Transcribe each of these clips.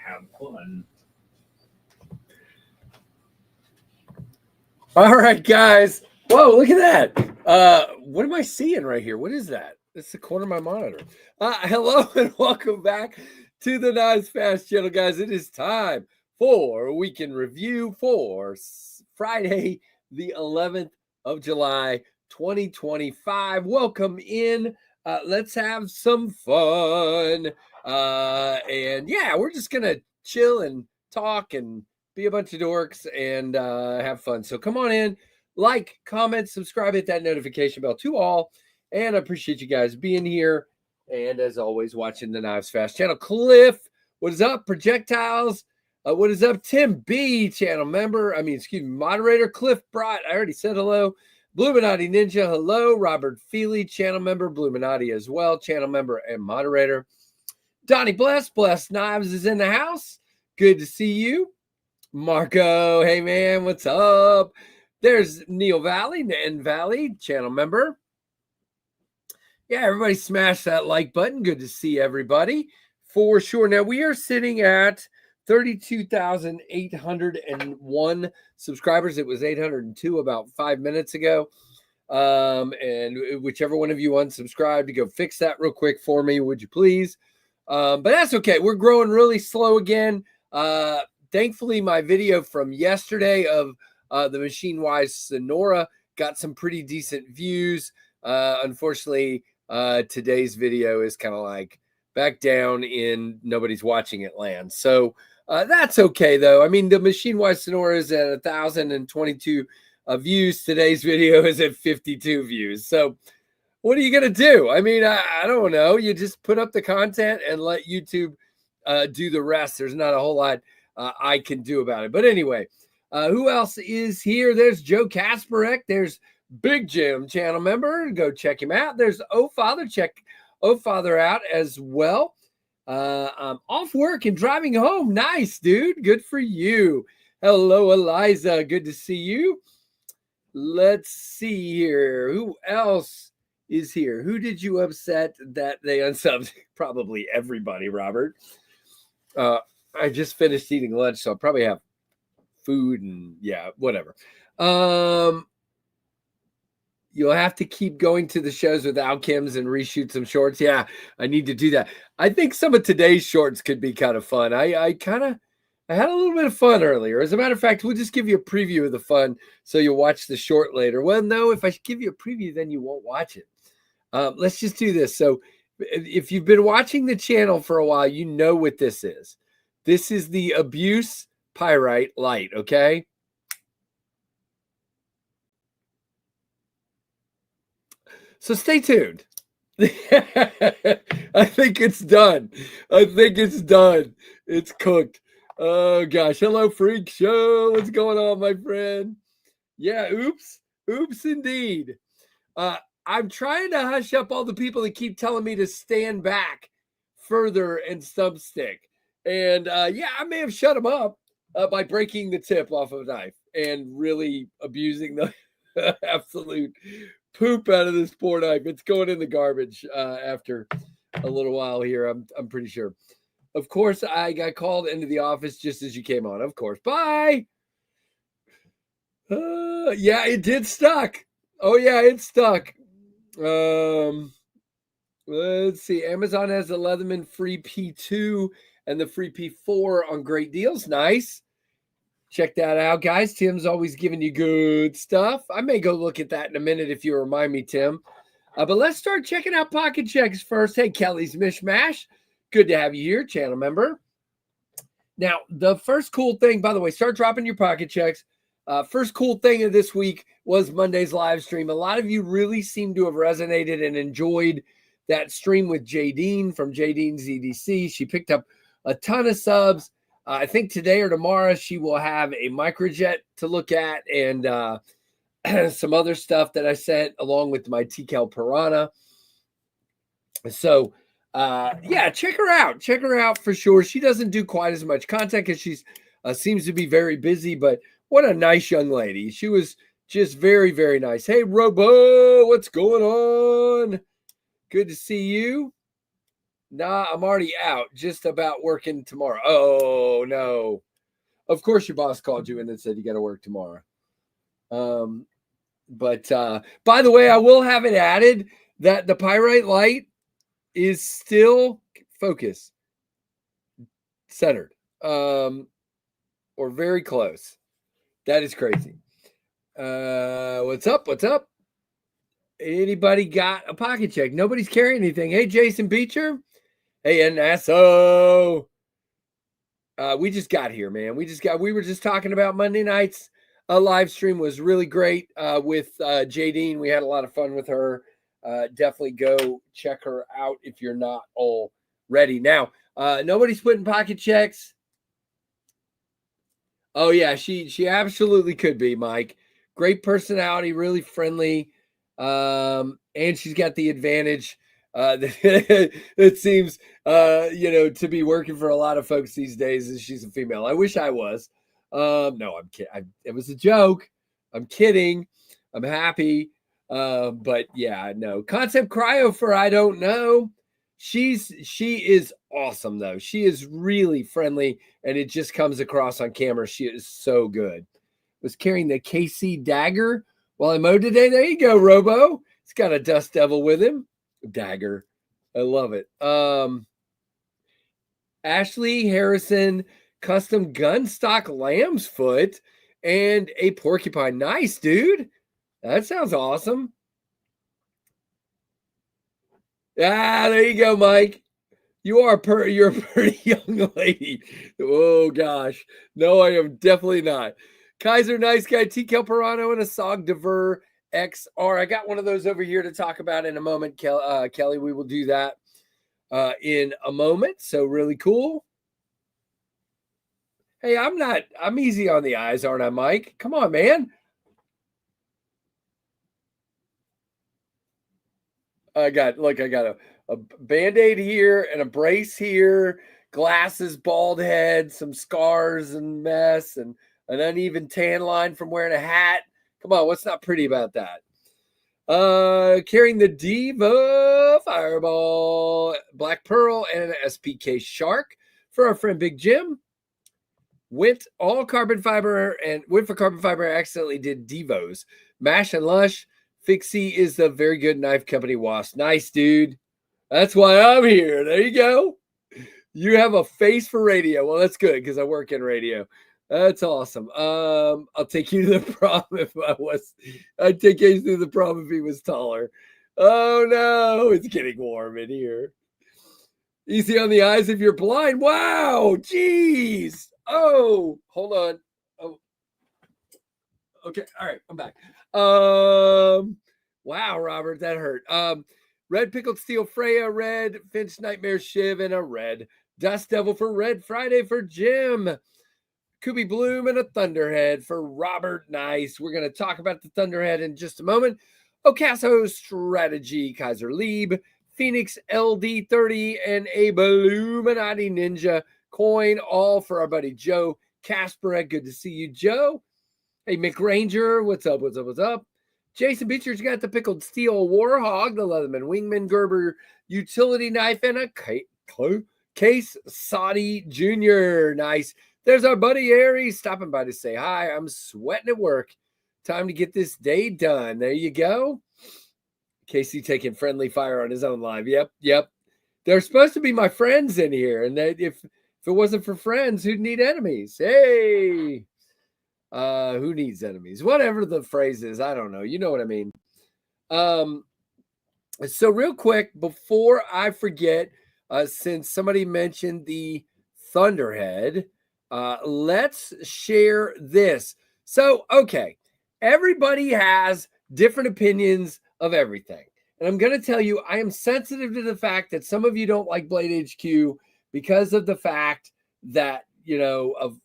Have fun. All right, guys. Whoa, look at that. What am I seeing right here? What is that? It's the corner of my monitor. Hello and welcome back to the Nice Fast channel, guys. It is time for a weekend review for Friday, the 11th of July, 2025. Welcome in. Let's have some fun. And yeah, we're just going to chill and talk and be a bunch of dorks and have fun. So come on in, like, comment, subscribe, hit that notification bell to all. And I appreciate you guys being here. And as always, watching the Knives Fast channel. Cliff, what is up? Projectiles, what is up? Tim B, channel member. Moderator. Cliff Brott, I already said hello. Bluminati Ninja, hello. Robert Feely, channel member. Bluminati as well, channel member and moderator. Donnie Bless Knives is in the house. Good to see you. Marco, hey man, what's up? There's Neil Valley, Nan Valley, channel member. Yeah, everybody smash that like button. Good to see everybody for sure. Now we are sitting at 32,801 subscribers. It was 802 about 5 minutes ago. And whichever one of you unsubscribed, to go fix that real quick for me, would you please? But that's okay. We're growing really slow again. Thankfully, my video from yesterday of the Machine Wise Sonora got some pretty decent views. Unfortunately, today's video is kind of like back down in nobody's watching it land. So that's okay, though. I mean, the Machine Wise Sonora is at 1,022 views. Today's video is at 52 views. So what are you going to do? I mean, I don't know. You just put up the content and let YouTube do the rest. There's not a whole lot I can do about it. But anyway, who else is here? There's Joe Kasparek. There's Big Jim, channel member. Go check him out. There's O Father. Check O Father out as well. I'm off work and driving home. Nice, dude. Good for you. Hello, Eliza. Good to see you. Let's see here. Who else is here? Who did you upset that they unsubbed? Probably everybody, Robert. I just finished eating lunch, so I'll probably have food and yeah, whatever. You'll have to keep going to the shows without Kim's and reshoot some shorts. Yeah, I need to do that. I think some of today's shorts could be kind of fun. I had a little bit of fun earlier. As a matter of fact, we'll just give you a preview of the fun so you'll watch the short later. Well, no, if I give you a preview, then you won't watch it. Let's just do this. So if you've been watching the channel for a while, you know what this is. This is the Abuse Pyrite Light, okay? So stay tuned. I think it's done. It's cooked. Oh gosh. Hello, Freak Show. What's going on, my friend? Yeah, oops indeed. I'm trying to hush up all the people that keep telling me to stand back further and substick. And yeah, I may have shut them up by breaking the tip off of a knife and really abusing the absolute poop out of this poor knife. It's going in the garbage after a little while here. I'm pretty sure. Of course, I got called into the office just as you came on. Of course. Bye. Yeah, it did stuck. Oh yeah, it stuck. Let's see. Amazon has the Leatherman free P2 and the free P4 on great deals. Nice. Check that out, guys. Tim's always giving you good stuff. I may go look at that in a minute if you remind me, Tim. But let's start checking out pocket checks first. Hey, Kelly's Mishmash. Good to have you here, channel member. Now, the first cool thing, by the way, start dropping your pocket checks. First cool thing of this week was Monday's live stream. A lot of you really seem to have resonated and enjoyed that stream with Jadine from Jadine's EDC. She picked up a ton of subs. I think today or tomorrow she will have a microjet to look at and some other stuff that I sent along with my TCal Piranha. So yeah, check her out. Check her out for sure. She doesn't do quite as much content because she's seems to be very busy, but what a nice young lady. She was just very, very nice. Hey, Robo, what's going on? Good to see you. Nah, I'm already out. Just about working tomorrow. Oh, no. Of course your boss called you in and said you got to work tomorrow. But by the way, I will have it added that the pyrite light is still focus centered, or very close. That is crazy. What's up? What's up? Anybody got a pocket check? Nobody's carrying anything. Hey, Jason Beecher. Hey, NSO. We just got here, man. We were just talking about Monday night's live stream was really great with Jadine. We had a lot of fun with her. Definitely go check her out if you're not already. Now, nobody's putting pocket checks. Oh, yeah, she absolutely could be, Mike. Great personality, really friendly. And she's got the advantage that seems, to be working for a lot of folks these days is she's a female. I wish I was. No, I'm kidding. It was a joke. I'm kidding. I'm happy. But yeah, no. Concept Cryo for I don't know. She is awesome though. She is really friendly, and it just comes across on camera. She is so good. Was carrying the KC dagger while I mowed today. There you go, Robo. He's got a dust devil with him. Dagger. I love it. Ashley Harrison, custom gun stock lamb's foot and a porcupine. Nice, dude. That sounds awesome. There you go, Mike. You're a pretty young lady. Oh gosh. No, I am definitely not. Kaiser, nice guy. T. Kelperano and a Sog Dever XR. I got one of those over here to talk about in a moment, Kelly. We will do that in a moment. So really cool. Hey, I'm easy on the eyes, aren't I, Mike? Come on, man. I got a Band-Aid here and a brace here, glasses, bald head, some scars and mess, and an uneven tan line from wearing a hat. Come on, what's not pretty about that? Carrying the Diva Fireball, Black Pearl, and an SPK Shark for our friend Big Jim. Went for carbon fiber, accidentally did Devos. Mash and Lush. Fixie is the very good knife company wasp. Nice, dude. That's why I'm here. There you go. You have a face for radio. Well, that's good because I work in radio. That's awesome. I'll take you to the prom I'd take you to the prom if he was taller. Oh no, it's getting warm in here. Easy on the eyes if you're blind. Wow, jeez. Oh, hold on. Oh, okay. All right, I'm back. Wow, Robert, that hurt. Red Pickled Steel Freya, red Finch Nightmare Shiv, and a red Dust Devil for Red Friday for Jim. Kubi Bloom and a Thunderhead for Robert. Nice. We're going to talk about the Thunderhead in just a moment. Ocaso Strategy, Kaiser Lieb, Phoenix LD30, and a Illuminati Ninja coin, all for our buddy Joe Kasparek. Good to see you, Joe. Hey, Mick Ranger, what's up, what's up, what's up? Jason Beecher's got the Pickled Steel Warhog, the Leatherman Wingman Gerber utility knife, and a Case Saudi Jr. Nice. There's our buddy Aries stopping by to say hi. I'm sweating at work. Time to get this day done. There you go. Casey taking friendly fire on his own live. Yep. They're supposed to be my friends in here. And if it wasn't for friends, who'd need enemies? Hey. Who needs enemies? Whatever the phrase is. I don't know. You know what I mean. So real quick, before I forget, since somebody mentioned the Thunderhead, let's share this. So, okay, everybody has different opinions of everything. And I'm going to tell you, I am sensitive to the fact that some of you don't like Blade HQ because of the fact that,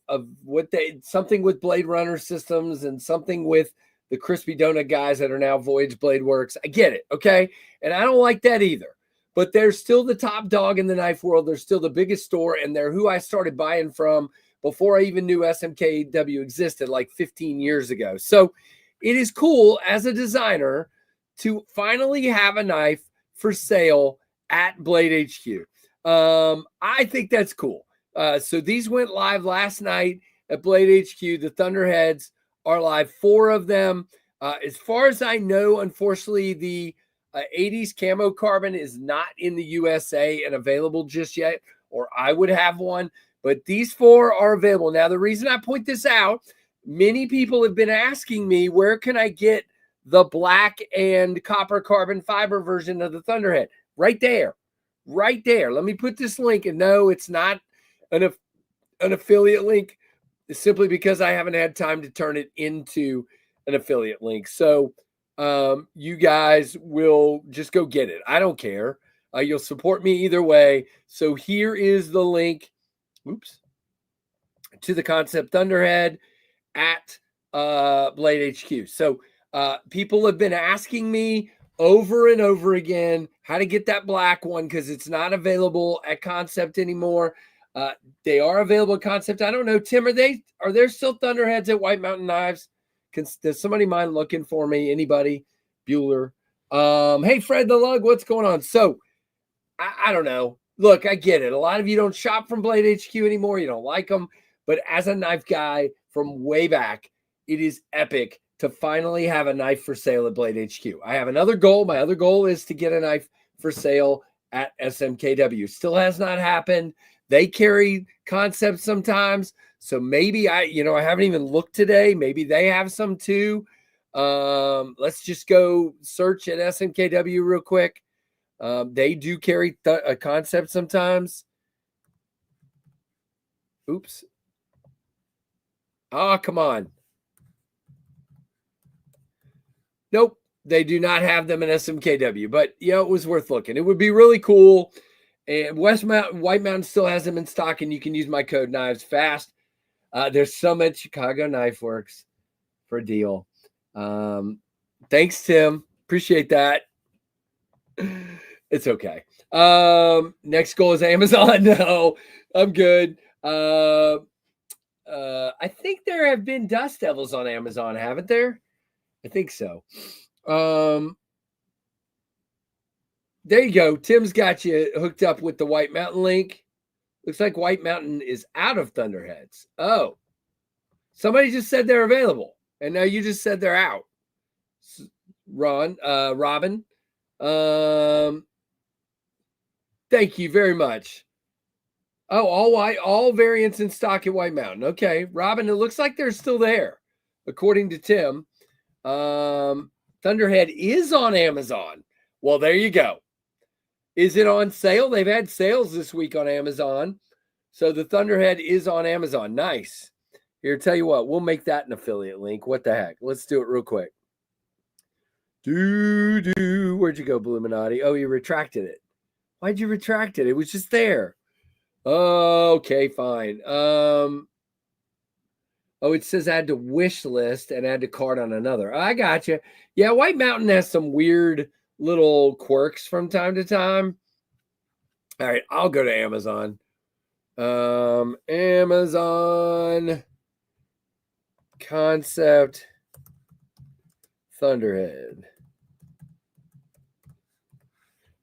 of what something with Blade Runner systems and something with the Crispy Donut guys that are now Voyage Blade Works. I get it, okay? And I don't like that either. But they're still the top dog in the knife world. They're still the biggest store, and they're who I started buying from before I even knew SMKW existed like 15 years ago. So it is cool as a designer to finally have a knife for sale at Blade HQ. I think that's cool. So these went live last night at Blade HQ. The Thunderheads are live. 4 of them. As far as I know, unfortunately, the 80s camo carbon is not in the USA and available just yet, or I would have one. But these 4 are available. Now, the reason I point this out, many people have been asking me, where can I get the black and copper carbon fiber version of the Thunderhead? Right there. Right there. Let me put this link. And no, it's not an affiliate link. It's simply because I haven't had time to turn it into an affiliate link. So you guys will just go get it. I don't care. You'll support me either way. So here is the link. Oops. To the Concept Thunderhead at Blade HQ. So people have been asking me over and over again how to get that black one because it's not available at Concept anymore. They are available at Concept. I don't know, Tim, are there still Thunderheads at White Mountain Knives? Does somebody mind looking for me? Anybody? Bueller. Hey, Fred the Lug, what's going on? So I don't know. Look, I get it. A lot of you don't shop from Blade HQ anymore. You don't like them. But as a knife guy from way back, it is epic to finally have a knife for sale at Blade HQ. I have another goal. My other goal is to get a knife for sale at SMKW. Still has not happened. They carry Concepts sometimes. So maybe I haven't even looked today. Maybe they have some too. Let's just go search at SMKW real quick. They do carry a Concept sometimes. Oops. Oh, come on. Nope. They do not have them in SMKW, but it was worth looking. It would be really cool. And White Mountain still has them in stock, and you can use my code Knives Fast. There's some at Chicago Knife Works for a deal. Thanks, Tim. Appreciate that. It's okay. Next goal is Amazon. No, I'm good. I think there have been Dust Devils on Amazon, haven't there? I think so. There you go. Tim's got you hooked up with the White Mountain link. Looks like White Mountain is out of Thunderheads. Oh, somebody just said they're available, and now you just said they're out. Robin. Thank you very much. Oh, all variants in stock at White Mountain. Okay, Robin, it looks like they're still there, according to Tim. Thunderhead is on Amazon. Well, there you go. Is it on sale? They've had sales this week on Amazon. So the Thunderhead is on Amazon. Nice. Here, tell you what, we'll make that an affiliate link. What the heck? Let's do it real quick. Where'd you go, Bluminati? Oh, you retracted it. Why'd you retract it? It was just there. Okay, fine. Oh, it says add to wish list and add to cart on another. I got you. Yeah, White Mountain has some weird little quirks from time to time. All right, I'll go to Amazon. Amazon Concept Thunderhead.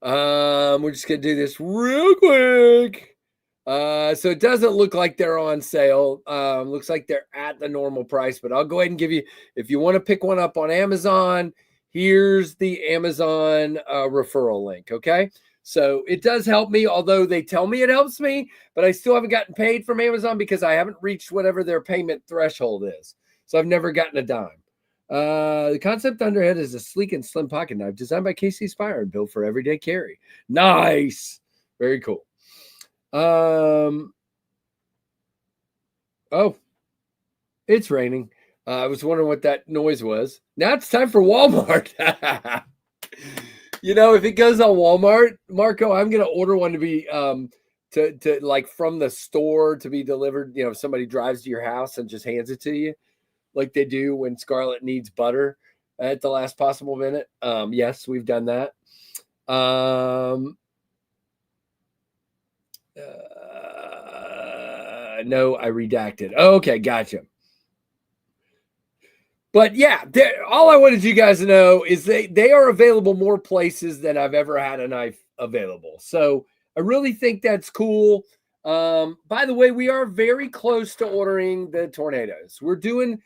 We're just gonna do this real quick. So it doesn't look like they're on sale. Looks like they're at the normal price, but I'll go ahead and give you, if you want to pick one up on Amazon, here's the Amazon referral link. Okay. So it does help me, although they tell me it helps me, but I still haven't gotten paid from Amazon because I haven't reached whatever their payment threshold is. So I've never gotten a dime. The Concept Thunderhead is a sleek and slim pocket knife designed by Casey Spire and built for everyday carry. Nice. Very cool. Oh, it's raining. I was wondering what that noise was. Now it's time for Walmart. If it goes on Walmart, Marco, I'm going to order one to be, to like from the store to be delivered. If somebody drives to your house and just hands it to you like they do when Scarlett needs butter at the last possible minute. Yes, we've done that. No, I redacted. Okay, gotcha. But yeah, all I wanted you guys to know is they are available more places than I've ever had a knife available. So I really think that's cool. By the way, we are very close to ordering the Tornadoes. We're doing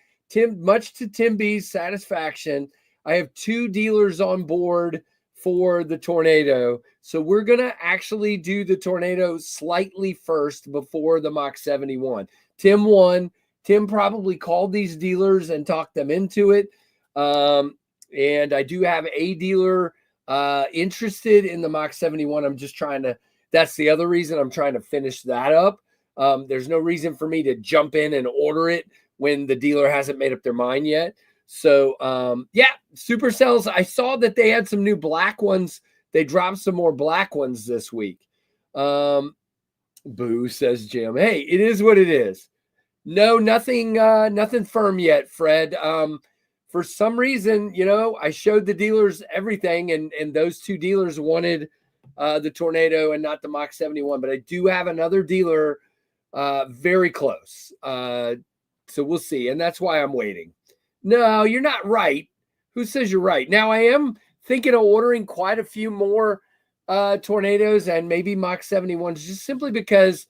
much to Tim B's satisfaction, I have 2 dealers on board for the Tornado. So we're going to actually do the Tornado slightly first before the Mach 71. Tim won. Tim probably called these dealers and talked them into it. And I do have a dealer interested in the Mach 71. I'm just trying to, that's the other reason I'm trying to finish that up. There's no reason for me to jump in and order it when the dealer hasn't made up their mind yet. So, yeah, Supercells, I saw that they had some new black ones. They dropped some more black ones this week. Boo, says Jim. Hey, it is what it is. No, nothing firm yet, Fred. For some reason, I showed the dealers everything, and those 2 dealers wanted the Tornado and not the Mach 71. But I do have another dealer very close. So we'll see. And that's why I'm waiting. No, you're not right. Who says you're right? Now, I am thinking of ordering quite a few more Tornadoes and maybe Mach 71s, just simply because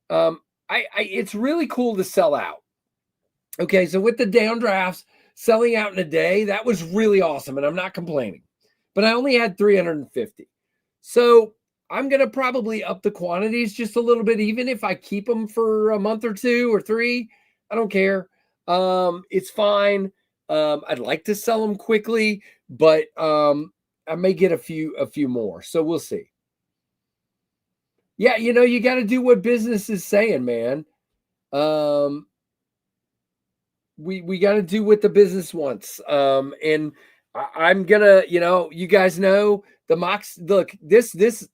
it's really cool to sell out. Okay, so with the downdrafts selling out in a day, that was really awesome, and I'm not complaining. But I only had 350. So I'm going to probably up the quantities just a little bit, even if I keep them for a month or 2 or 3. I don't care. It's fine. I'd like to sell them quickly, but I may get a few more. So we'll see. Yeah, you got to do what business is saying, man. We got to do what the business wants. And I'm gonna, you guys know the Mach. Look, this it's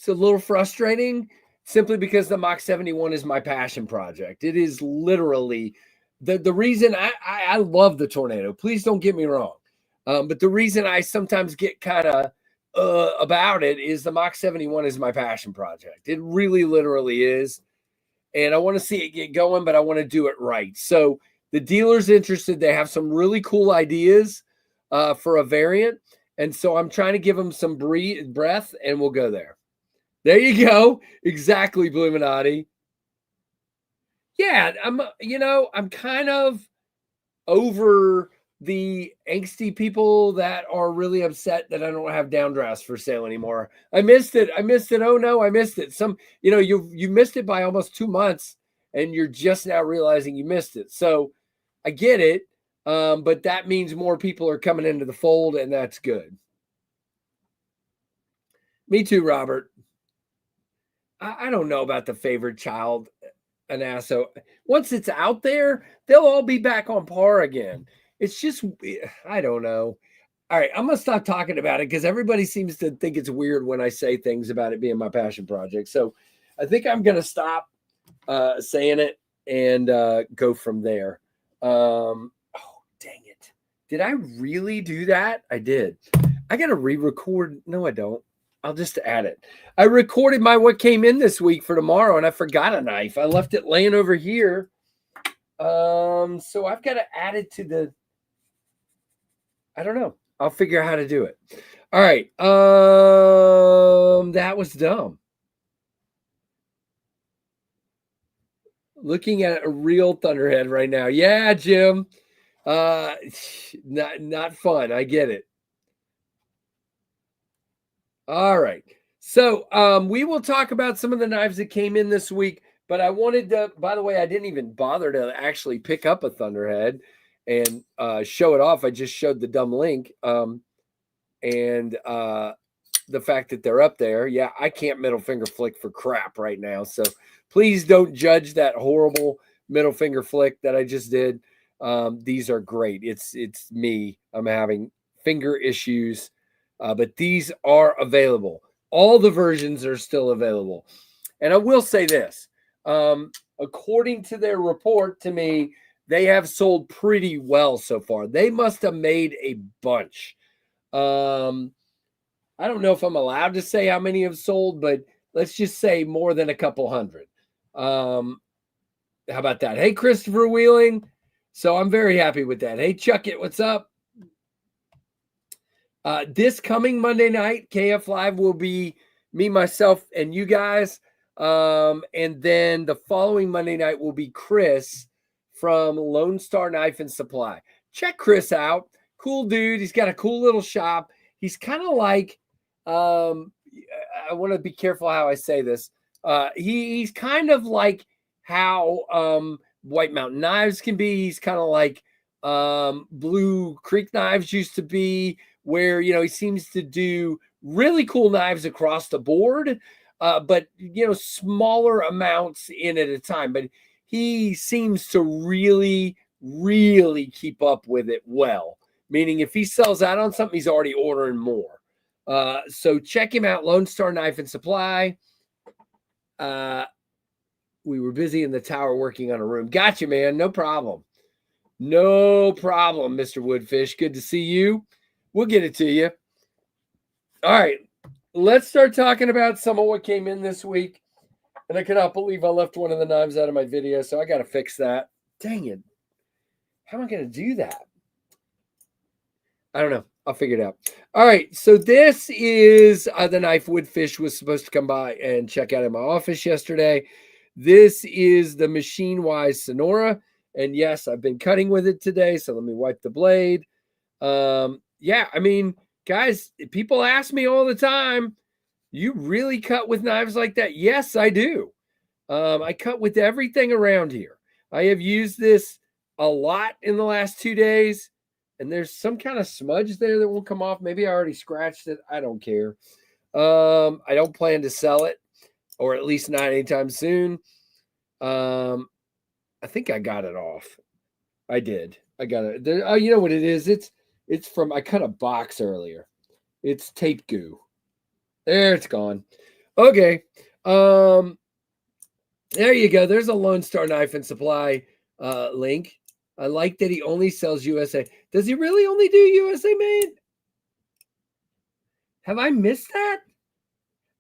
a little frustrating simply because the Mach 71 is my passion project. It is literally the reason I love the Tornado. Please don't get me wrong. But the reason I sometimes get kind of about it is the Mach 71 is my passion project. It really literally is. And I want to see it get going, but I want to do it right. So the dealer's interested. They have some really cool ideas for a variant. And so I'm trying to give them some breath, and we'll go there. There you go. Exactly, Bluminati. Yeah, I'm kind of over the angsty people that are really upset that I don't have downdrafts for sale anymore. I missed it. Oh no, I missed it. You missed it by almost 2 months, and you're just now realizing you missed it. So I get it. But that means more people are coming into the fold, and that's good. Me too, Robert. I don't know about the favorite child Anaso. Once it's out there, they'll all be back on par again. It's just, I don't know. All right, I'm going to stop talking about it because everybody seems to think it's weird when I say things about it being my passion project. So I think I'm going to stop saying it and go from there. Oh, dang it. Did I really do that? I did. I got to re-record. No, I don't. I'll just add it. I recorded what came in this week for tomorrow, and I forgot a knife. I left it laying over here. So I've got to add it to the, I don't know. I'll figure out how to do it. All right. That was dumb. Looking at a real Thunderhead right now. Yeah, Jim. Not fun. I get it. All right. So we will talk about some of the knives that came in this week, but I wanted to, by the way, I didn't even bother to actually pick up a Thunderhead and show it off. I just showed the dumb link and the fact that they're up there. Yeah, I can't middle finger flick for crap right now. So please don't judge that horrible middle finger flick that I just did. These are great. It's me. I'm having finger issues. But these are available. All the versions are still available. And I will say this. According to their report to me, they have sold pretty well so far. They must have made a bunch. I don't know if I'm allowed to say how many have sold, but let's just say more than a couple hundred. How about that? Hey, Christopher Wheeling. So I'm very happy with that. Hey, Chuck It, what's up? This coming Monday night, KF Live will be me, myself, and you guys. And then the following Monday night will be Chris from Lone Star Knife and Supply. Check Chris out. Cool dude. He's got a cool little shop. He's kind of like, I want to be careful how I say this. He's kind of like how White Mountain Knives can be. He's kind of like Blue Creek Knives used to be, where, he seems to do really cool knives across the board, but, smaller amounts in at a time. But he seems to really, really keep up with it well. Meaning if he sells out on something, he's already ordering more. So check him out, Lone Star Knife and Supply. We were busy in the tower working on a room. Gotcha, man. No problem. No problem, Mr. Woodfish. Good to see you. We'll get it to you. All right. Let's start talking about some of what came in this week. And I cannot believe I left one of the knives out of my video, so I got to fix that. Dang it. How am I going to do that? I don't know. I'll figure it out. All right. So this is the knife Woodfish was supposed to come by and check out in my office yesterday. This is the Machine Wise Sonora. And yes, I've been cutting with it today. So let me wipe the blade. Yeah, I mean, guys, people ask me all the time, you really cut with knives like that? Yes, I do. I cut with everything around here. I have used this a lot in the last 2 days. And there's some kind of smudge there that won't come off. Maybe I already scratched it. I don't care. I don't plan to sell it, or at least not anytime soon. I think I got it off. I did. I got it. There, oh, you know what it is? It's from, I cut a box earlier. It's tape goo. There, it's gone. Okay. There you go. There's a Lone Star Knife and Supply link. I like that he only sells USA. Does he really only do USA made? Have I missed that?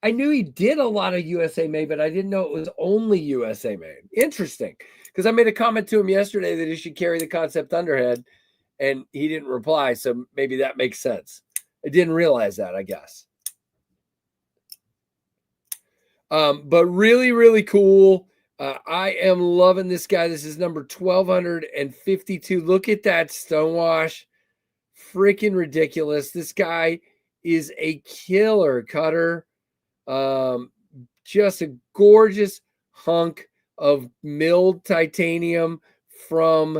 I knew he did a lot of USA made, but I didn't know it was only USA made. Interesting. Because I made a comment to him yesterday that he should carry the Concept Thunderhead, and he didn't reply. So maybe that makes sense. I didn't realize that, I guess. But really, really cool. I am loving this guy. This is number 1252. Look at that stonewash. Freaking ridiculous. This guy is a killer cutter. Just a gorgeous hunk of milled titanium from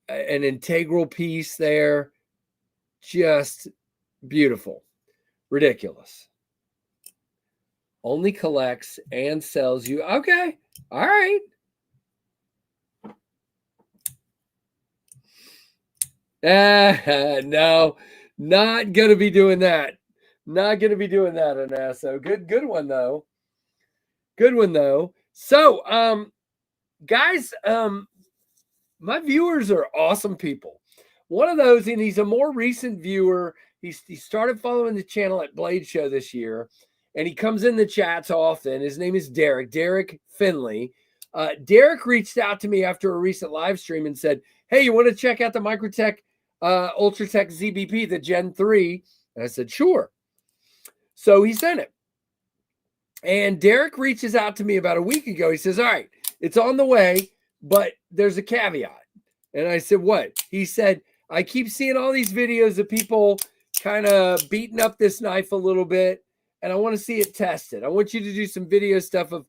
an integral piece there. Just beautiful. Ridiculous. Only collects and sells you. Okay. All right. No, not going to be doing that. Not going to be doing that, Anasso. Good one, though. Good one, though. So, guys, my viewers are awesome people. One of those, and he's a more recent viewer. He started following the channel at Blade Show this year. And he comes in the chats often. His name is Derek Finley. Derek reached out to me after a recent live stream and said, hey, you want to check out the Microtech Ultratech ZBP, the Gen 3? And I said, sure. So he sent it. And Derek reaches out to me about a week ago. He says, all right, it's on the way, but there's a caveat. And I said, what? He said, I keep seeing all these videos of people kind of beating up this knife a little bit. And I want to see it tested. I want you to do some video stuff of,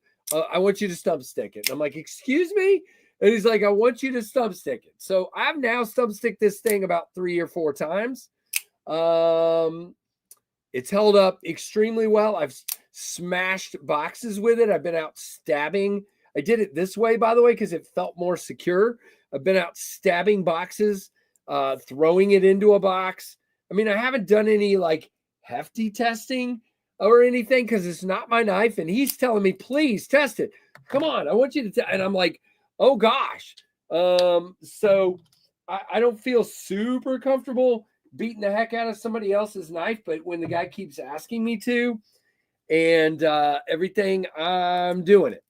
I want you to stump stick it. And I'm like, excuse me? And he's like, I want you to stump stick it. So I've now stump sticked this thing about 3 or 4 times. It's held up extremely well. I've smashed boxes with it. I've been out stabbing. I did it this way, by the way, because it felt more secure. I've been out stabbing boxes, throwing it into a box. I mean, I haven't done any like hefty testing or anything because it's not my knife. And he's telling me, please test it. Come on, I want you to. And I'm like, oh gosh. So I don't feel super comfortable beating the heck out of somebody else's knife. But when the guy keeps asking me to and everything, I'm doing it.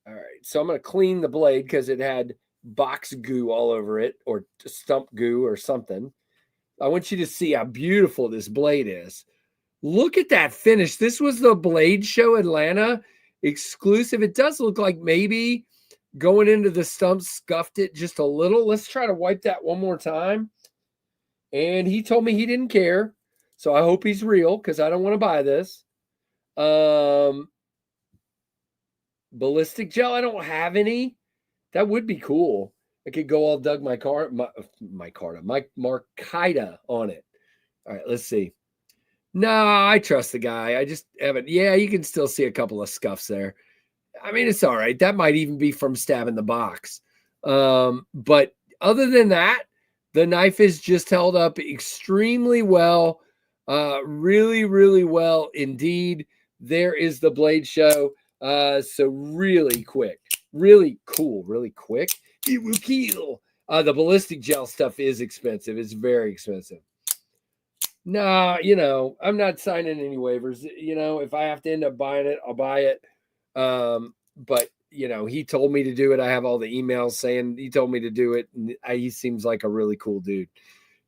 All right. So I'm going to clean the blade because it had box goo all over it or stump goo or something. I want you to see how beautiful this blade is. Look at that finish. This was the Blade Show Atlanta exclusive. It does look like maybe going into the stump, scuffed it just a little. Let's try to wipe that one more time. And he told me he didn't care. So I hope he's real because I don't want to buy this. Ballistic gel, I don't have any. That would be cool. I could go all Doug my Markita on it. All right, let's see. No, I trust the guy. I just haven't. Yeah, you can still see a couple of scuffs there. I mean, it's all right. That might even be from stabbing the box. But other than that, the knife is just held up extremely well. Really, really well indeed. There is the blade show. So really quick, really cool, really quick. It will kill. The ballistic gel stuff is expensive. It's very expensive. Nah, I'm not signing any waivers. If I have to end up buying it, I'll buy it. But he told me to do it. I have all the emails saying he told me to do it. And he seems like a really cool dude.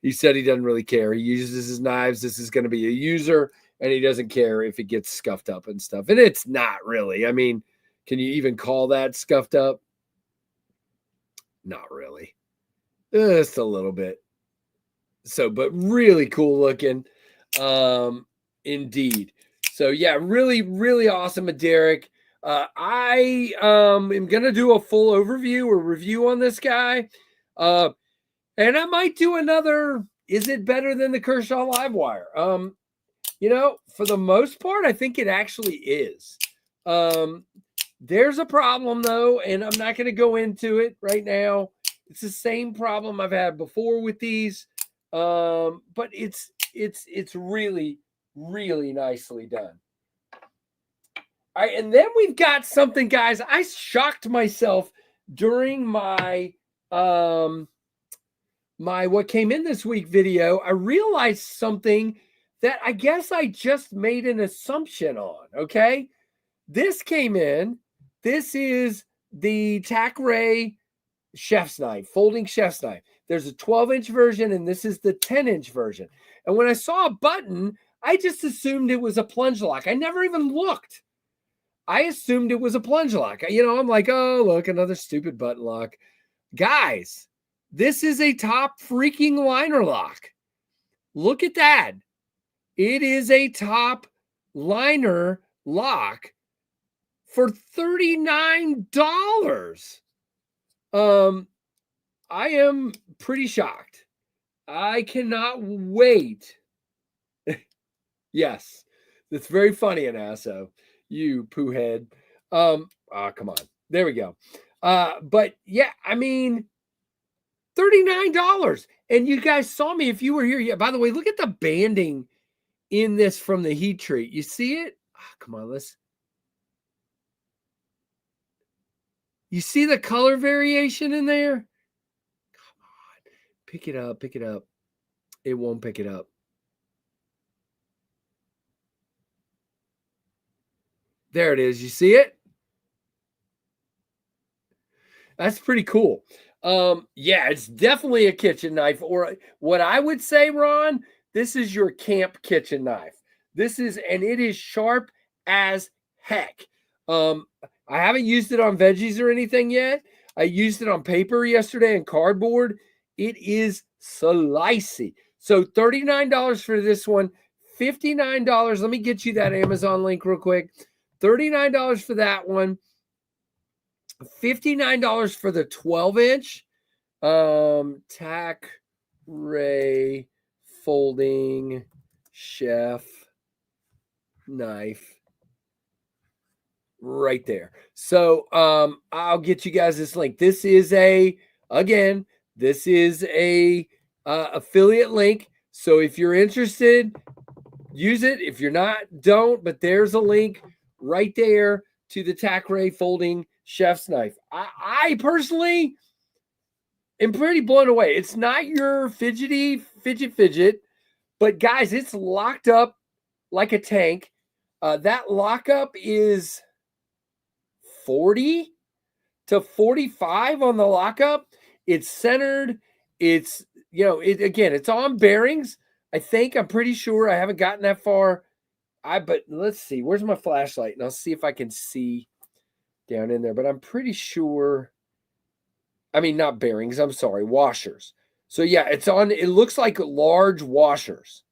He said he doesn't really care. He uses his knives. This is going to be a user, and he doesn't care if it gets scuffed up and stuff. And it's not really. I mean, can you even call that scuffed up? Not really. Just a little bit. So, but really cool looking. Indeed. So yeah, really, really awesome at Derek. I am gonna do a full overview or review on this guy. And I might do another, is it better than the Kershaw Livewire? For the most part, I think it actually is. There's a problem though, and I'm not gonna go into it right now. It's the same problem I've had before with these. But it's really, really nicely done. All right, and then we've got something, guys. I shocked myself during my my what came in this week video. I realized something that I guess I just made an assumption on. Okay, this came in. This is the Tack Ray chef's knife, folding chef's knife. There's a 12-inch version, and this is the 10-inch version. And when I saw a button, I just assumed it was a plunge lock. I never even looked. I assumed it was a plunge lock. I'm like, oh, look, another stupid button lock. Guys, this is a top freaking liner lock. Look at that. It is a top liner lock for $39. I am pretty shocked. I cannot wait. Yes, that's very funny, Anasso. You poo head. Come on. There we go. But yeah, I mean, $39. And you guys saw me if you were here. Yeah, by the way, look at the banding in this from the heat treat. You see it? Come on, you see the color variation in there? Come on. Pick it up. Pick it up. It won't pick it up. There it is. You see it? That's pretty cool. Yeah, it's definitely a kitchen knife, or what I would say, Ron, this is your camp kitchen knife. And it is sharp as heck. I haven't used it on veggies or anything yet. I used it on paper yesterday and cardboard. It is slicey. So $39 for this one, $59. Let me get you that Amazon link real quick. $39 for that one. $59 for the 12-inch Tack Ray folding chef knife right there. So I'll get you guys this link. This is a affiliate link. So if you're interested, use it. If you're not, don't. But there's a link right there to the Tack Ray folding chef's knife. I personally am pretty blown away. It's not your fidget, but guys, it's locked up like a tank. That lockup is 40 to 45 on the lockup. It's centered. It's, it's on bearings. I'm pretty sure. I haven't gotten that far. But let's see. Where's my flashlight? And I'll see if I can see down in there. But I'm pretty sure I mean, not bearings, I'm sorry, washers. So yeah, it looks like large washers.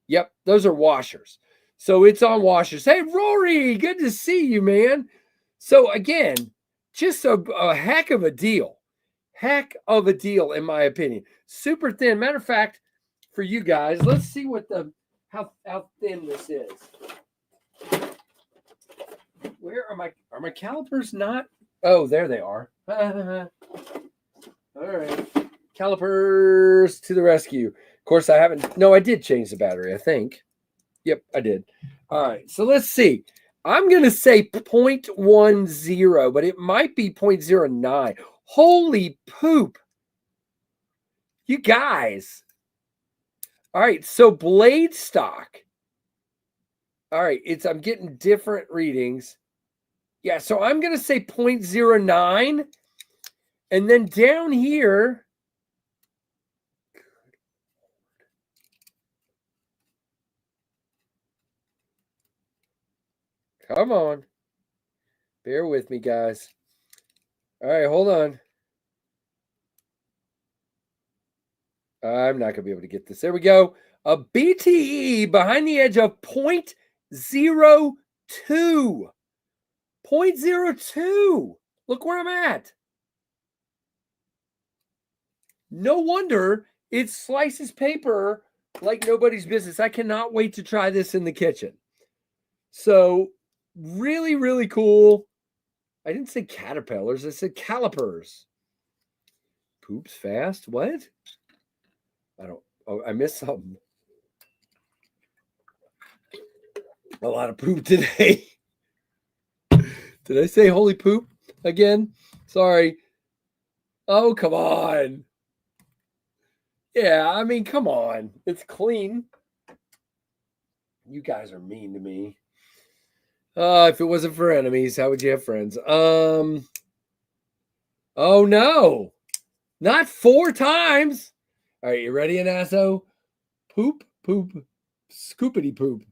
Yep, those are washers. So it's on washers. Hey, Rory, good to see you, man. So again, just a heck of a deal. Heck of a deal, in my opinion. Super thin. Matter of fact, for you guys, let's see what how thin this is. Where are my calipers not? Oh, there they are. All right. Calipers to the rescue. Of course, I haven't. No, I did change the battery, I think. Yep, I did. All right. So let's see. I'm going to say 0.10, but it might be 0.09. Holy poop. You guys. All right. So blade stock. All right. I'm getting different readings. Yeah. So I'm going to say 0.09. And then down here. Come on. Bear with me, guys. All right, hold on. I'm not going to be able to get this. There we go. A BTE behind the edge of 0.02. 0.02. Look where I'm at. No wonder it slices paper like nobody's business. I cannot wait to try this in the kitchen. So really, really cool. I didn't say caterpillars. I said calipers. Poops fast. What? I missed something. A lot of poop today. Did I say holy poop again? Sorry. Oh, come on. Yeah, I mean, come on. It's clean. You guys are mean to me. If it wasn't for enemies, how would you have friends? Oh no. Not 4 times. All right, you ready, Anasso? Poop, poop, scoopity poop.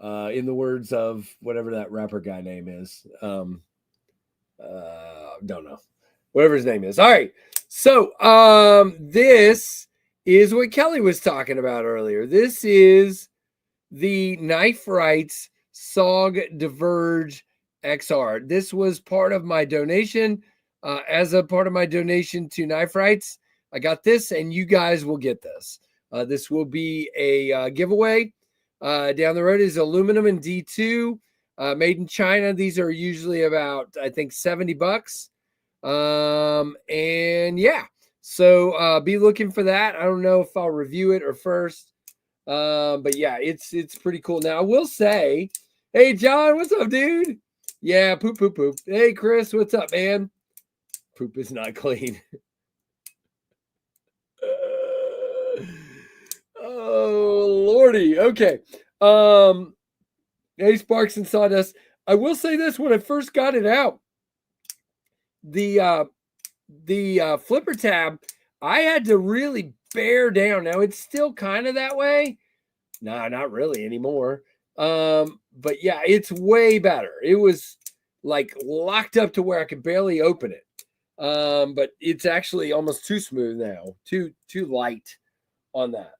In the words of whatever that rapper guy name is. Don't know. Whatever his name is. All right. So this is what Kelly was talking about earlier. This is the Knife Rights SOG Diverge XR. This was part of my donation. As a part of my donation to Knife Rights, I got this, and you guys will get this. This will be a giveaway. Down the road is aluminum and D2, made in China. These are usually about, I think, $70. And yeah, so be looking for that. I don't know if I'll review it or first. But yeah, it's pretty cool. Now I will say, hey John, what's up, dude? Yeah, poop, poop, poop. Hey Chris, what's up, man? Poop is not clean. Oh Lordy. Okay. Hey Sparks and Sawdust. I will say this: when I first got it out, the flipper tab, I had to really bear down. Now it's still kind of that way. Nah, not really anymore. But yeah, it's way better. It was like locked up to where I could barely open it. But it's actually almost too smooth now, too light on that.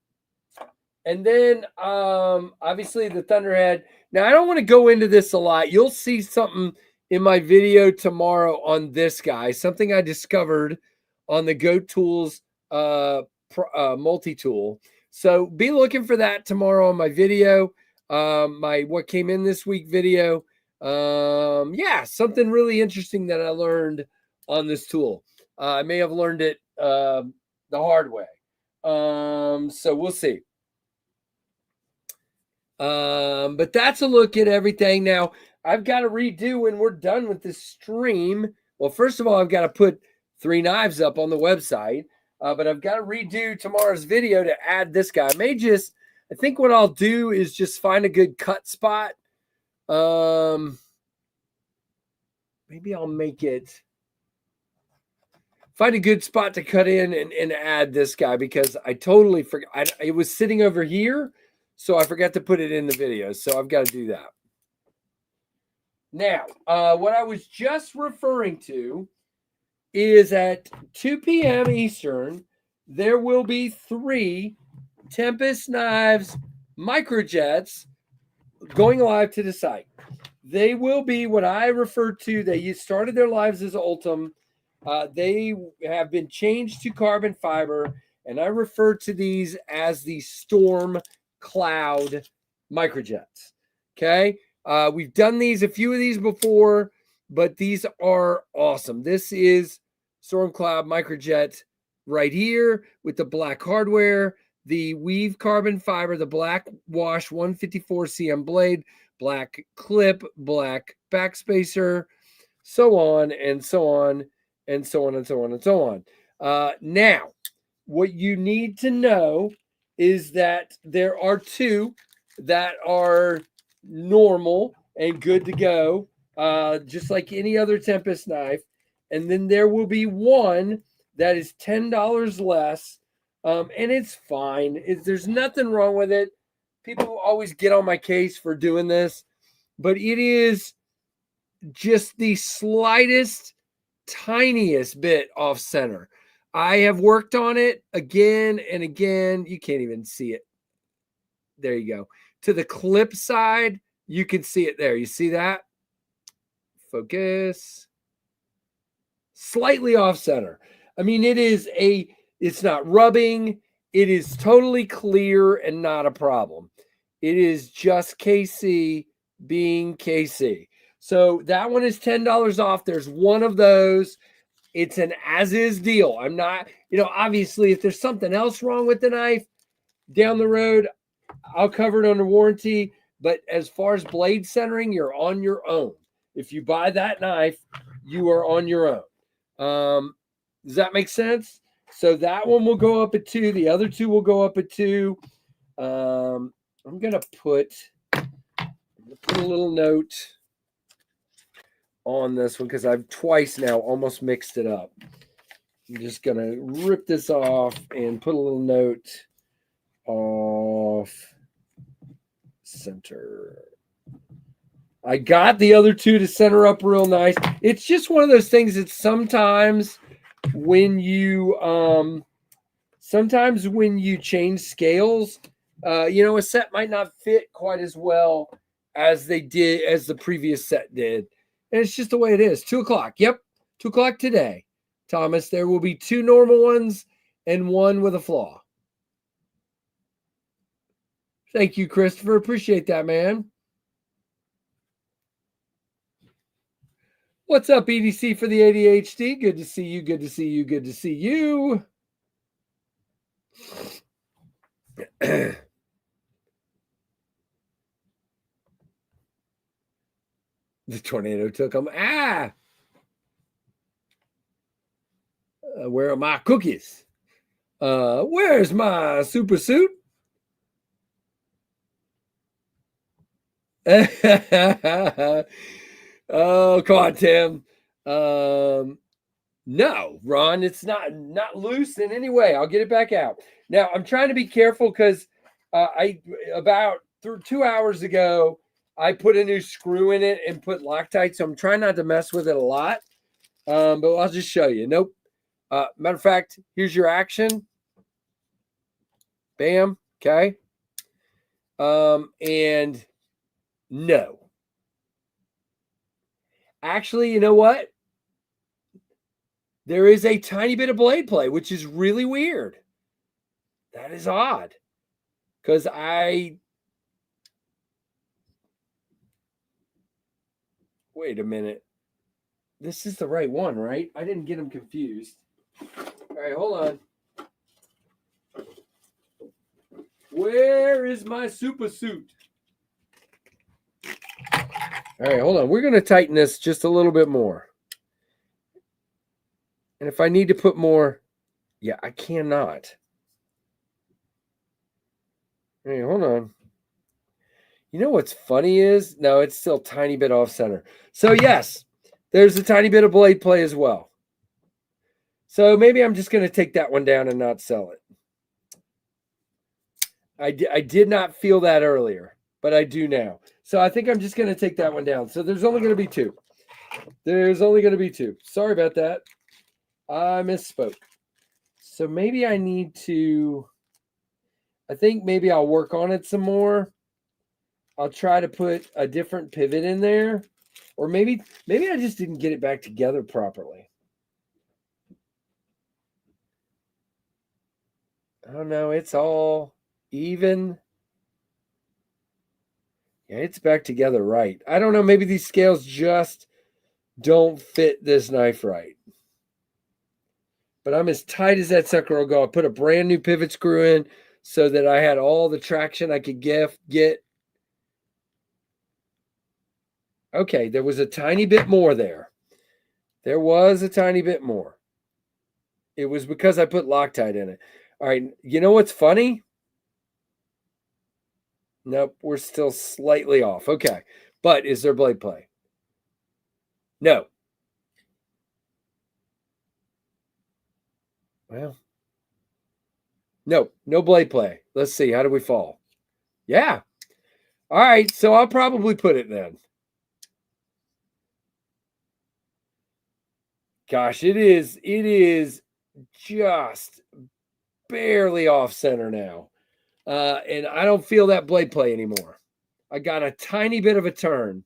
And then obviously the Thunderhead. Now I don't want to go into this a lot. You'll see something in my video tomorrow on this guy, something I discovered on the Goat Tools multi-tool. So be looking for that tomorrow on my video, my what came in this week video. Yeah, something really interesting that I learned on this tool. I may have learned it the hard way. So we'll see. But that's a look at everything. Now I've got to redo when we're done with this stream. Well, first of all, I've got to put 3 knives up on the website, but I've got to redo tomorrow's video to add this guy. I think what I'll do is just find a good cut spot. Maybe I'll find a good spot to cut in and add this guy, because I totally forgot. It was sitting over here, so I forgot to put it in the video. So I've got to do that. Now, what I was just referring to is at 2 p.m. Eastern, there will be 3 Tempest Knives microjets going live to the site. They will be what I refer to, they started their lives as Ultim. They have been changed to carbon fiber, and I refer to these as the Storm Cloud microjets. Okay. We've done a few of these before, but these are awesome. This is Storm Cloud microjet right here with the black hardware, the weave carbon fiber, the black wash 154 cm blade, black clip, black backspacer, so on and so on and so on and so on and so on. Now, what you need to know is that there are 2 that are normal and good to go, just like any other Tempest knife. And then there will be 1 that is $10 less, and it's fine. There's nothing wrong with it. People always get on my case for doing this, but it is just the slightest, tiniest bit off center. I have worked on it again and again. You can't even see it. There you go. To the clip side, you can see it there. You see that? Focus. Slightly off center. I mean, it's not rubbing. It is totally clear and not a problem. It is just KC being KC. So that one is $10 off. There's 1 of those. It's an as-is deal. I'm not, obviously, if there's something else wrong with the knife down the road, I'll cover it under warranty. But as far as blade centering, you're on your own. If you buy that knife, you are on your own. Does that make sense? So that one will go up at 2. The other 2 will go up at 2. I'm going to put a little note on this one because I've twice now almost mixed it up. I'm just going to rip this off and put a little note off center. I got the other 2 to center up real nice. It's just one of those things that sometimes when you change scales, a set might not fit quite as well as the previous set did. And it's just the way it is. 2:00. Yep. 2:00 today. Thomas, there will be 2 normal ones and 1 with a flaw. Thank you, Christopher. Appreciate that, man. What's up, EDC for the ADHD? Good to see you. Good to see you. Good to see you. The tornado took them. Where are my cookies? Where's my super suit? Oh, come on, Tim. No, Ron, it's not loose in any way. I'll get it back out. Now, I'm trying to be careful because about 2 hours ago, I put a new screw in it and put Loctite, so I'm trying not to mess with it a lot. But I'll just show you. Nope. Matter of fact, here's your action. Bam. Okay. And no. Actually, you know what? There is a tiny bit of blade play, which is really weird. That is odd. Because wait a minute. This is the right one, right? I didn't get them confused. All right, hold on. Where is my super suit? All right, hold on. We're going to tighten this just a little bit more. And if I need to put more, yeah, I cannot. Hey, hold on. You know what's funny is, no, it's still a tiny bit off center. So yes, there's a tiny bit of blade play as well. So maybe I'm just going to take that one down and not sell it. I did not feel that earlier, but I do now. So I think I'm just going to take that one down. So there's only going to be 2. There's only going to be 2. Sorry about that. I misspoke. So maybe I need to, I think maybe I'll work on it some more. I'll try to put a different pivot in there. Or maybe I just didn't get it back together properly. I don't know. It's all even. Yeah, it's back together right. I don't know. Maybe these scales just don't fit this knife right. But I'm as tight as that sucker will go. I put a brand new pivot screw in so that I had all the traction I could get. Okay, there was a tiny bit more there. There was a tiny bit more. It was because I put Loctite in it. All right, you know what's funny? Nope, we're still slightly off. Okay, but is there blade play? No. Well, no blade play. Let's see. How do we fall? Yeah. All right, so I'll probably put it then. Gosh, it is just barely off center now. And I don't feel that blade play anymore. I got a tiny bit of a turn.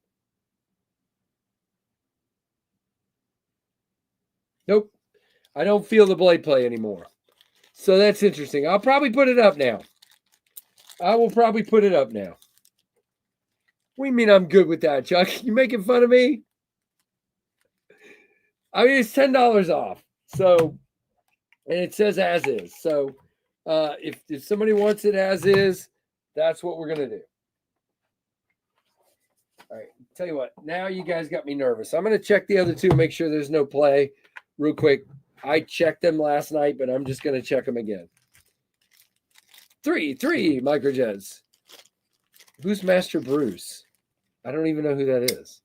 Nope. I don't feel the blade play anymore. So that's interesting. I'll probably put it up now. I will probably put it up now. What do you mean I'm good with that, Chuck? You making fun of me? I mean, it's $10 off. So, and it says as is. So, if somebody wants it as is, that's what we're going to do. All right. Tell you what, now you guys got me nervous. I'm going to check the other two, make sure there's no play real quick. I checked them last night, but I'm just going to check them again. Three microjets. Who's Master Bruce? I don't even know who that is.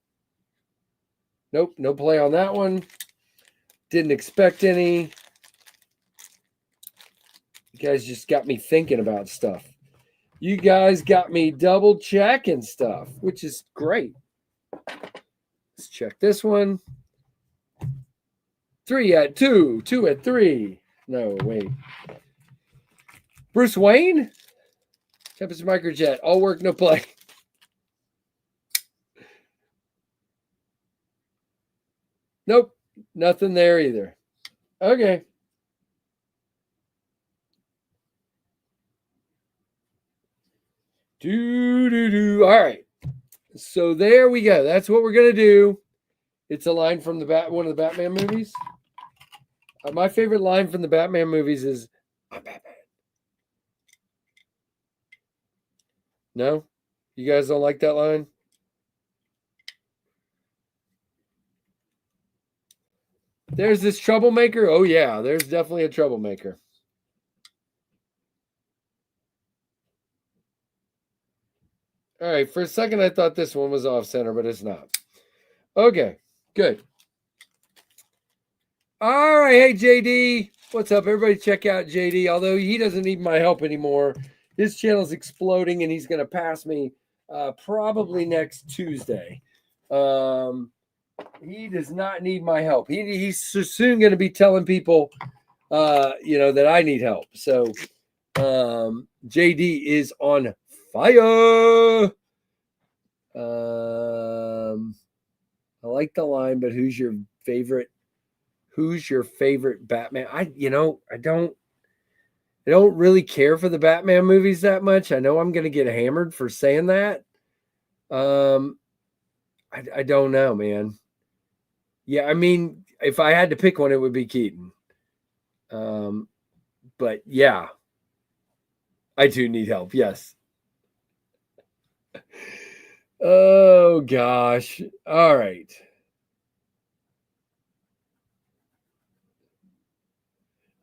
Nope, no play on that one. Didn't expect any. You guys just got me thinking about stuff. You guys got me double checking stuff, which is great. Let's check this one. 3 at 2, 2 at 3. No, wait. Bruce Wayne? Tempest Microjet. All work, no play. Nope. Nothing there either. Okay. All right. So there we go. That's what we're going to do. It's a line from one of the Batman movies. My favorite line from the Batman movies is, "I'm Batman." No? You guys don't like that line? There's this troublemaker. Oh, yeah. There's definitely a troublemaker. All right. For a second, I thought this one was off center, but it's not. Okay. Good. All right. Hey, JD. What's up? Everybody check out JD. Although he doesn't need my help anymore. His channel's exploding, and he's going to pass me probably next Tuesday. He does not need my help. He's soon going to be telling people, that I need help. So JD is on fire. I like the line, but who's your favorite Batman? I don't really care for the Batman movies that much. I know I'm going to get hammered for saying that. I don't know, man. Yeah, I mean, if I had to pick one, it would be Keaton. But yeah, I do need help. Yes. Oh gosh. All right.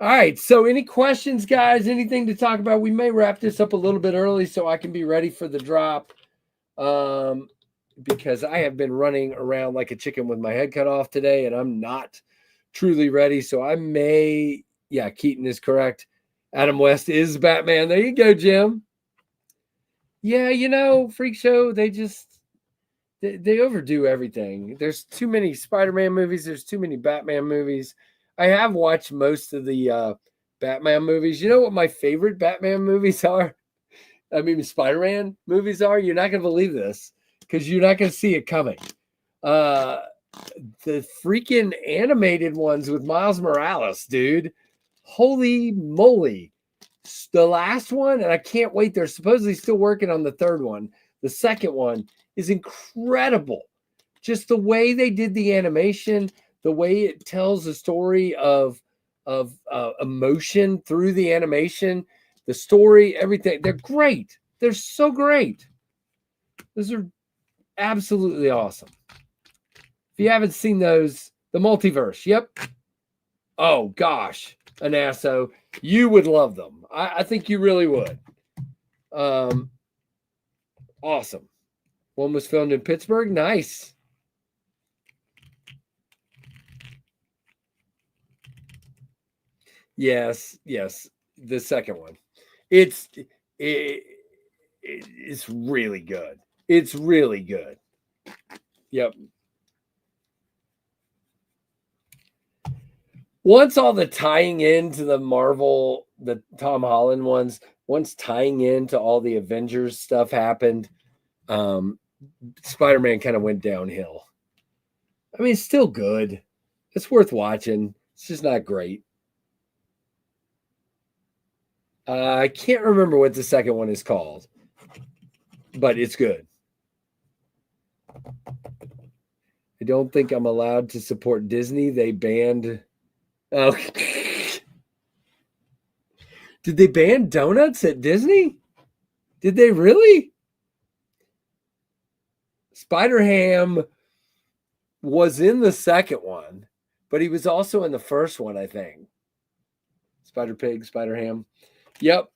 All right. So any questions, guys? Anything to talk about? We may wrap this up a little bit early so I can be ready for the drop. Because I have been running around like a chicken with my head cut off today, and I'm not truly ready. So I may, Keaton is correct. Adam West is Batman. There you go, Jim. Yeah, Freak Show, they overdo everything. There's too many Spider-Man movies. There's too many Batman movies. I have watched most of the Batman movies. You know what my favorite Batman movies are? I mean, Spider-Man movies are. You're not going to believe this because you're not going to see it coming. Uh, the freaking animated ones with Miles Morales, dude. Holy moly. The last one, and I can't wait. They're supposedly still working on the third one. The second one is incredible. Just the way they did the animation, the way it tells the story of emotion through the animation, the story, everything. They're great. They're so great. Those are absolutely awesome. If you haven't seen those, the multiverse. Yep. Oh gosh, Anasso, you would love them. I think you really would. Awesome. One was filmed in Pittsburgh. Nice. Yes. The second one. It's really good. It's really good. Yep. Once all the tying into the Marvel, the Tom Holland ones, once tying into all the Avengers stuff happened, Spider-Man kind of went downhill. I mean, it's still good. It's worth watching. It's just not great. I can't remember what the second one is called, but it's good. I don't think I'm allowed to support Disney. They banned. Oh, did they ban donuts at Disney? Did they really? Spider Ham was in the second one, but he was also in the first one, I think. Spider Pig, Spider Ham. Yep.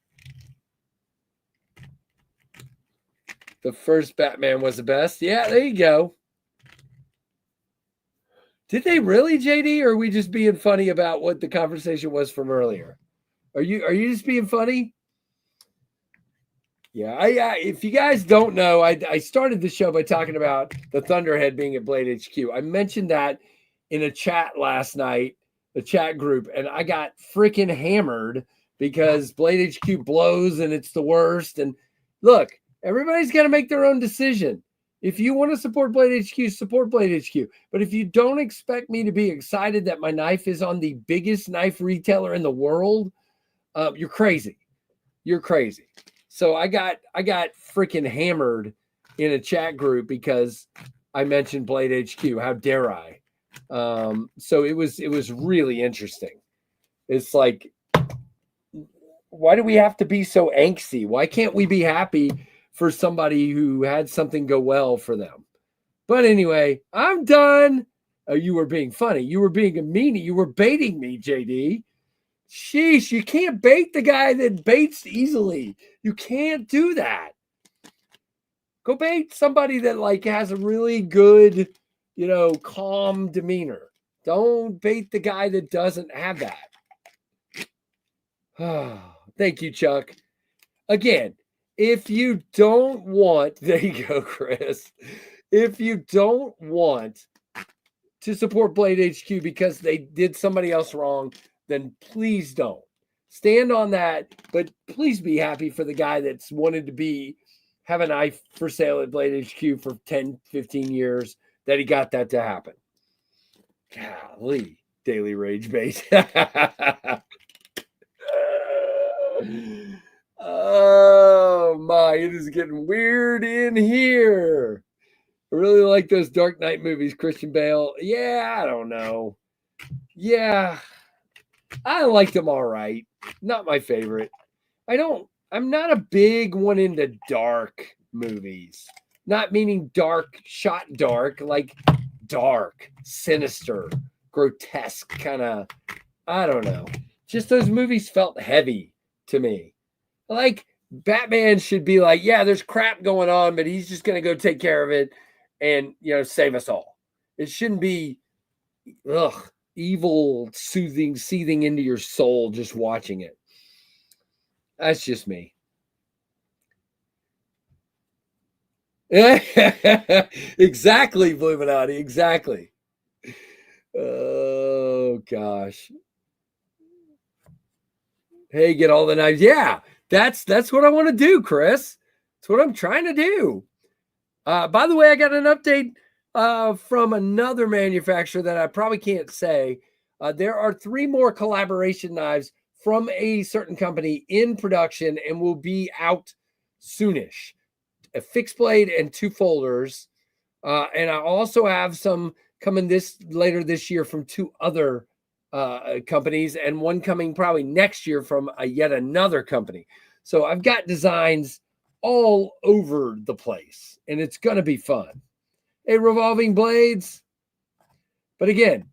The first Batman was the best. Yeah, there you go. Did they really, JD, or are we just being funny about what the conversation was from earlier? Are you just being funny? Yeah, if you guys don't know, I started the show by talking about the Thunderhead being at Blade HQ. I mentioned that in a chat last night, the chat group, and I got freaking hammered because Blade HQ blows and it's the worst. And look, everybody's got to make their own decision. If you want to support Blade HQ, support Blade HQ. But if you don't expect me to be excited that my knife is on the biggest knife retailer in the world, you're crazy. You're crazy. So I got freaking hammered in a chat group because I mentioned Blade HQ. How dare I? So it was really interesting. It's like, why do we have to be so angsty? Why can't we be happy for somebody who had something go well for them? But anyway, I'm done. Oh, you were being funny. You were being a meanie. You were baiting me, JD. Sheesh, you can't bait the guy that baits easily. You can't do that. Go bait somebody that like has a really good, calm demeanor. Don't bait the guy that doesn't have that. Thank you, Chuck. Again, if you don't want, there you go, Chris. If you don't want to support Blade HQ because they did somebody else wrong, then please don't. Stand on that, but please be happy for the guy that's wanted to have a knife for sale at Blade HQ for 10, 15 years, that he got that to happen. Golly, daily rage bait. Oh my, it is getting weird in here. I really like those Dark Knight movies, Christian Bale. Yeah, I don't know. Yeah, I liked them all right. Not my favorite. I'm not a big one into dark movies. Not meaning dark, shot dark, like dark, sinister, grotesque kind of, I don't know. Just those movies felt heavy to me. Like Batman should be like, yeah, there's crap going on, but he's just going to go take care of it and, save us all. It shouldn't be, evil, seething into your soul just watching it. That's just me. Exactly, Illuminati. Exactly. Oh gosh. Hey, get all the knives. Yeah, that's what I want to do, Chris. That's what I'm trying to do. By the way, I got an update from another manufacturer that I probably can't say. There are 3 more collaboration knives from a certain company in production and will be out soonish. A fixed blade and 2 folders. And I also have some coming later this year from 2 other companies, and one coming probably next year from yet another company. So I've got designs all over the place, and it's going to be fun. Hey, revolving blades. But again,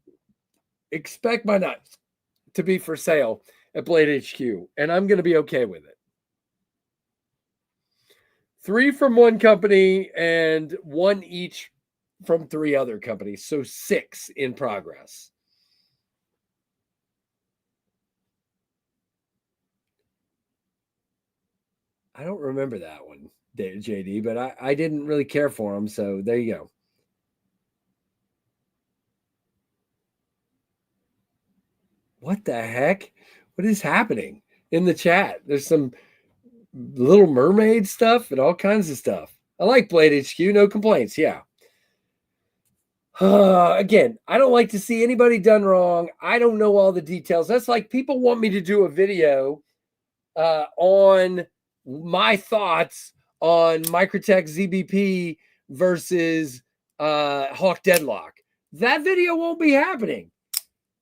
expect my nuts to be for sale at Blade HQ, and I'm going to be okay with it. 3 from one company and 1 each from 3 other companies. So 6 in progress. I don't remember that one, JD, but I didn't really care for them. So there you go. What the heck? What is happening in the chat? There's some Little Mermaid stuff and all kinds of stuff. I like Blade HQ, no complaints. Yeah. Again, I don't like to see anybody done wrong. I don't know all the details. That's like people want me to do a video on my thoughts on Microtech ZBP versus Hawk Deadlock. That video won't be happening.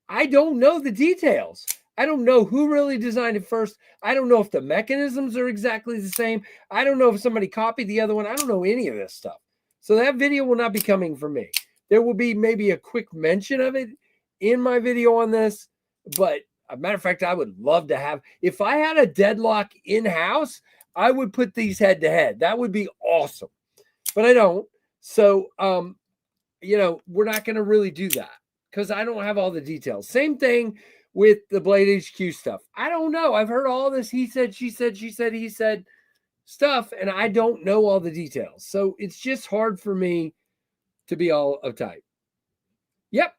I don't know the details. I don't know who really designed it first. I don't know if the mechanisms are exactly the same. I don't know if somebody copied the other one. I don't know any of this stuff. So that video will not be coming from me. There will be maybe a quick mention of it in my video on this, but a matter of fact, I would love to have, if I had a Deadlock in-house, I would put these head to head. That would be awesome. But I don't. So, we're not going to really do that because I don't have all the details. Same thing with the Blade HQ stuff. I don't know. I've heard all this he said, she said, she said, he said stuff, and I don't know all the details. So it's just hard for me to be all uptight. Yep.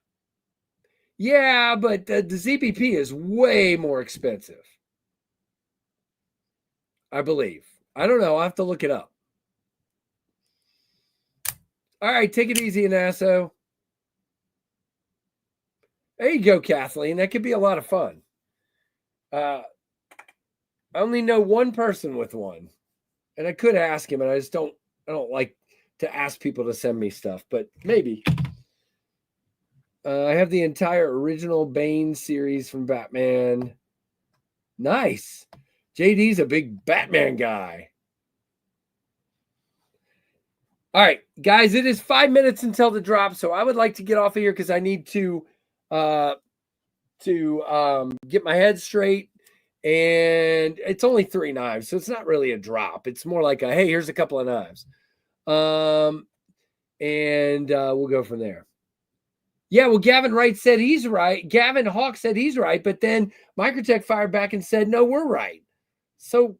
Yeah, but the ZBP is way more expensive, I believe. I don't know. I'll have to look it up. All right, take it easy, Nasso. There you go, Kathleen. That could be a lot of fun. I only know one person with one, and I could ask him, and I don't like to ask people to send me stuff, but maybe. I have the entire original Bane series from Batman. Nice. JD's a big Batman guy. All right, guys, it is 5 minutes until the drop, so I would like to get off of here because I need to get my head straight. And it's only 3 knives, so it's not really a drop. It's more like a, hey, here's a couple of knives. And we'll go from there. Yeah, well, Gavin Wright said he's right. Gavin Hawk said he's right, but then Microtech fired back and said, no, we're right. So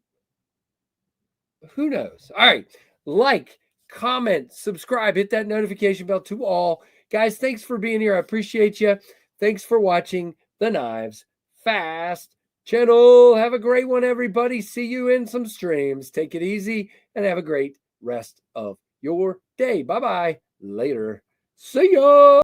who knows? All right, like, comment, subscribe, hit that notification bell to all. Guys, thanks for being here. I appreciate you. Thanks for watching the Knives Fast channel. Have a great one, everybody. See you in some streams. Take it easy and have a great rest of your day. Bye-bye. Later. See ya.